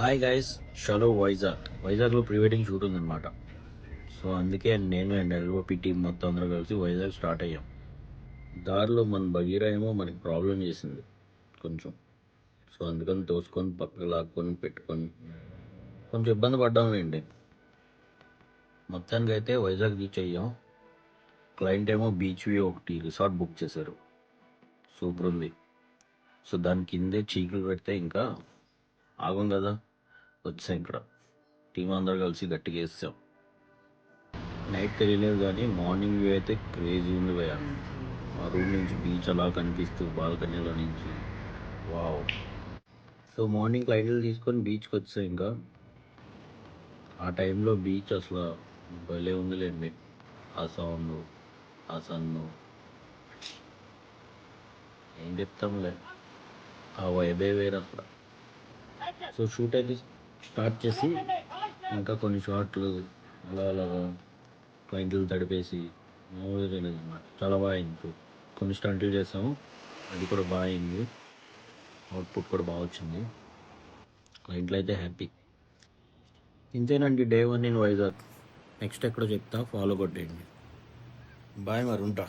Hi guys, షలో వైజాగ్లో pre wedding shoot ఉందన్నమాట. So అందుకే నేను అండ్ ఎల్ఓపి టీం మొత్తం అందరూ కలిసి వైజాగ్ స్టార్ట్ అయ్యాం. దారిలో మన బగీరా ఏమో మనకి ప్రాబ్లం చేసింది కొంచెం. సో అందుకని తోసుకొని పక్కకు లాక్కొని పెట్టుకొని కొంచెం ఇబ్బంది పడ్డాంలేండి. మొత్తానికి అయితే వైజాగ్ రీచ్ అయ్యాం. క్లయింట్ ఏమో బీచ్ వ్యూ ఒకటి రిసార్ట్ బుక్ చేశారు, సూపర్ ఉంది. సో దాని కిందే చీకులు పెడితే ఇంకా ఆగం కదా, వచ్చాం ఇక్కడ. టీం అందరూ కలిసి గట్టిగా వేసాం. నైట్ తెలియలేదు కానీ మార్నింగ్ వ్యూ అయితే క్రేజీ ఉంది భయ. మా రూమ్ నుంచి బీచ్ అలా కనిపిస్తూ బాల్కనీలో నుంచి వావ్. సో మార్నింగ్ ఫ్లైట్లు తీసుకొని బీచ్కి వచ్చాం. ఇంకా ఆ టైంలో బీచ్ అసలు భలే ఉందిలేండి. ఆ సౌండ్, ఆ సన్ను, ఏం చెప్తాంలే, ఆ వైబే వేరు అసలు. సో షూట్ అయితే స్టార్ట్ చేసి ఇంకా కొన్ని షార్ట్లు అలా అలాగా క్లయింట్లు తడిపేసి మామూలుగా చేయలేదు అన్నమాట. చాలా బాగా అయింది. కొన్ని స్టంట్లు చేసాము, అది కూడా బాగా అయింది. అవుట్పుట్ కూడా బాగా వచ్చింది. క్లయింట్లు అయితే హ్యాపీ. ఇంతేనండి డే 1 ఇన్ వైజాగ్. నెక్స్ట్ ఎక్కడో చెప్తా, ఫాలో కొట్టేయండి. బాయ్, మరి ఉంటా.